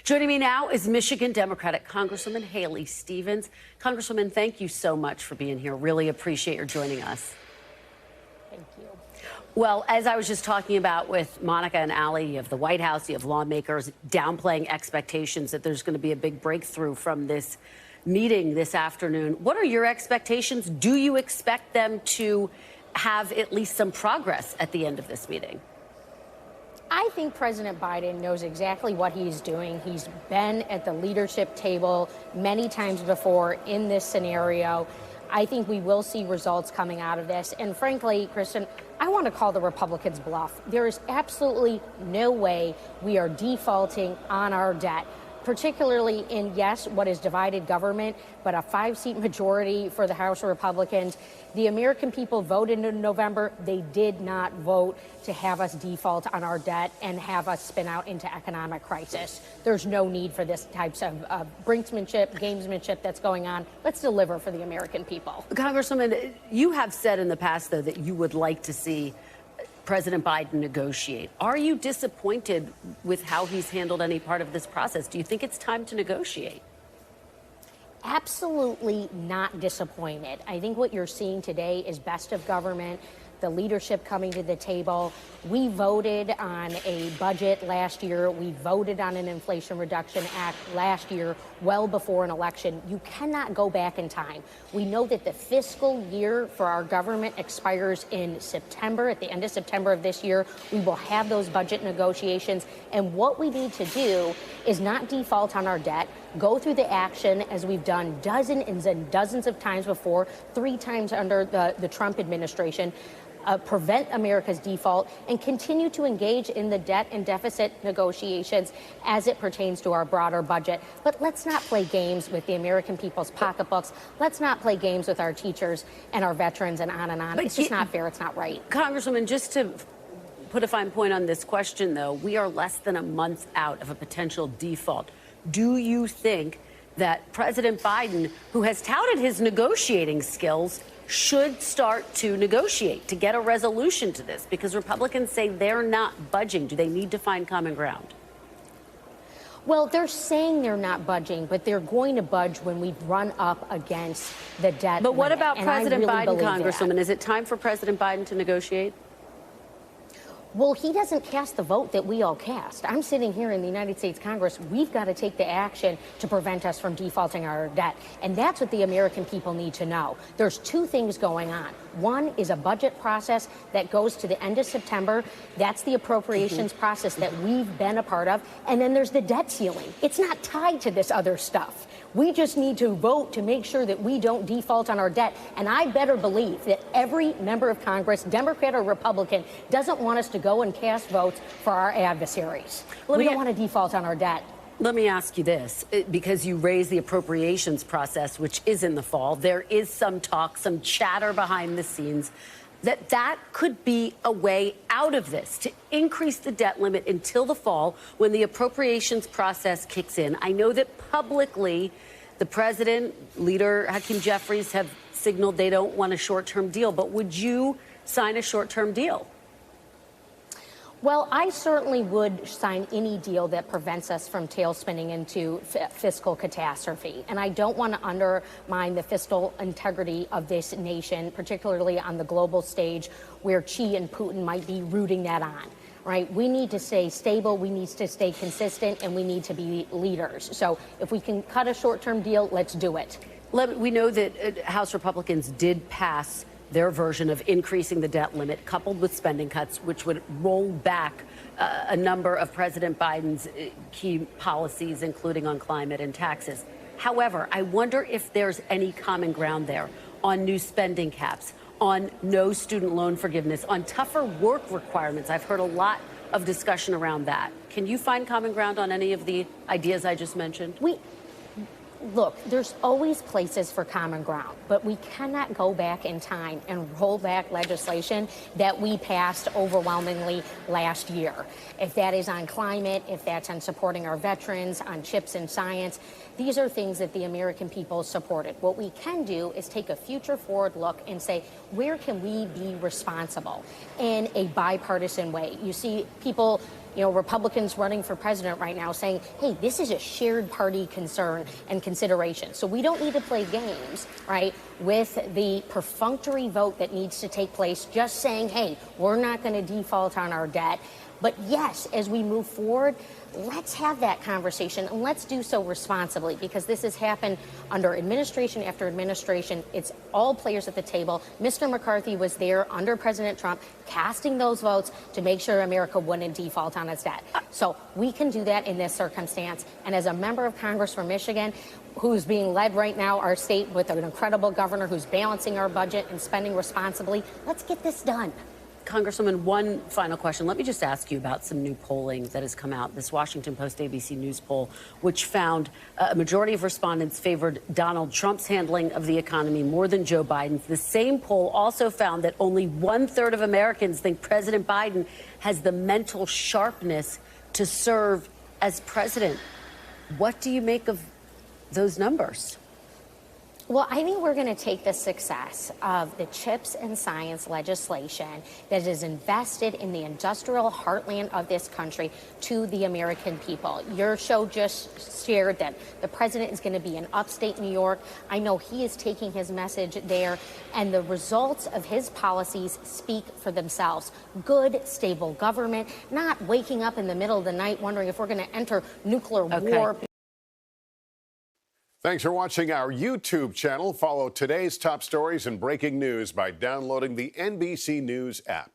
Joining me now is Michigan Democratic Congresswoman Haley Stevens. Congresswoman, thank you so much for being here. Really appreciate your joining us. Thank you. Well, as I was just talking about with Monica and Allie, you have the White House, you have lawmakers downplaying expectations that there's going to be a big breakthrough from this meeting this afternoon. What are your expectations? Do you expect them to have at least some progress at the end of this meeting? I think President Biden knows exactly what he's doing. He's been at the leadership table many times before in this scenario. I think we will see results coming out of this. And frankly, Kristen, I want to call the Republicans bluff. There is absolutely no way we are defaulting on our debt, particularly in, yes, what is divided government, but a 5-seat majority for the House Republicans. The American people voted in November. They did not vote to have us default on our debt and have us spin out into economic crisis. There's no need for this types of brinksmanship, gamesmanship that's going on. Let's deliver for the American people. Congresswoman, you have said in the past, though, that you would like to see President Biden negotiate. Are you disappointed with how he's handled any part of this process? Do you think it's time to negotiate? Absolutely not disappointed. I think what you're seeing today is best of government, the leadership coming to the table. We voted on a budget last year. We voted on an Inflation Reduction Act last year, well before an election. You cannot go back in time. We know that the fiscal year for our government expires in September. At the end of September of this year, we will have those budget negotiations. And what we need to do is not default on our debt, go through the action as we've done dozens and dozens of times before, 3 times under the Trump administration, prevent America's default, and continue to engage in the debt and deficit negotiations as it pertains to our broader budget. But let's not play games with the American people's pocketbooks. Let's not play games with our teachers and our veterans and on and on. It's just not fair. It's not right. Congresswoman, just to put a fine point on this question, though, we are less than a month out of a potential default. Do you think that President Biden, who has touted his negotiating skills, should start to negotiate to get a resolution to this? Because Republicans say they're not budging. Do they need to find common ground? Well, they're saying they're not budging, but they're going to budge when we run up against the debt But what limit. about President Biden, Congresswoman? That. Is it time for President Biden to negotiate? Well, he doesn't cast the vote that we all cast. I'm sitting here in the United States Congress. We've got to take the action to prevent us from defaulting our debt. And that's what the American people need to know. There's 2 things going on. One is a budget process that goes to the end of September. That's the appropriations process that we've been a part of. And then there's the debt ceiling. It's not tied to this other stuff. We just need to vote to make sure that we don't default on our debt. And I better believe that every member of Congress, Democrat or Republican, doesn't want us to go and cast votes for our adversaries. We don't want to default on our debt. Let me ask you this, because you raised the appropriations process, which is in the fall. There is some talk, some chatter behind the scenes that could be a way out of this, to increase the debt limit until the fall when the appropriations process kicks in. I know that publicly the president, Leader Hakeem Jeffries, have signaled they don't want a short-term deal. But would you sign a short-term deal? Well, I certainly would sign any deal that prevents us from tailspinning into fiscal catastrophe. And I don't want to undermine the fiscal integrity of this nation, particularly on the global stage where Xi and Putin might be rooting that on. Right? We need to stay stable, we need to stay consistent, and we need to be leaders. So if we can cut a short-term deal, let's do it. We know that House Republicans did pass their version of increasing the debt limit, coupled with spending cuts, which would roll back a number of President Biden's key policies, including on climate and taxes. However, I wonder if there's any common ground there on new spending caps, on no student loan forgiveness, on tougher work requirements. I've heard a lot of discussion around that. Can you find common ground on any of the ideas I just mentioned? Look, there's always places for common ground, but we cannot go back in time and roll back legislation that we passed overwhelmingly last year. If that is on climate, if that's on supporting our veterans, on chips and science, these are things that the American people supported. What we can do is take a future forward look and say, where can we be responsible in a bipartisan way? You see people Republicans running for president right now saying, hey, this is a shared party concern and consideration. So we don't need to play games, right, with the perfunctory vote that needs to take place, just saying, hey, we're not going to default on our debt. But yes, as we move forward, let's have that conversation, and let's do so responsibly, because this has happened under administration after administration. It's all players at the table. Mr. McCarthy was there under President Trump, casting those votes to make sure America wouldn't default on its debt. So we can do that in this circumstance. And as a member of Congress from Michigan, who's being led right now, our state, with an incredible governor who's balancing our budget and spending responsibly, let's get this done. Congresswoman, one final question. Let me just ask you about some new polling that has come out. This Washington Post ABC News poll, which found a majority of respondents favored Donald Trump's handling of the economy more than Joe Biden's. The same poll also found that only 1/3 of Americans think President Biden has the mental sharpness to serve as president. What do you make of those numbers? Well, I think we're going to take the success of the CHIPS and Science legislation that is invested in the industrial heartland of this country to the American people. Your show just shared that the president is going to be in upstate New York. I know he is taking his message there, and the results of his policies speak for themselves. Good, stable government, not waking up in the middle of the night wondering if we're going to enter nuclear war. Thanks for watching our YouTube channel. Follow today's top stories and breaking news by downloading the NBC News app.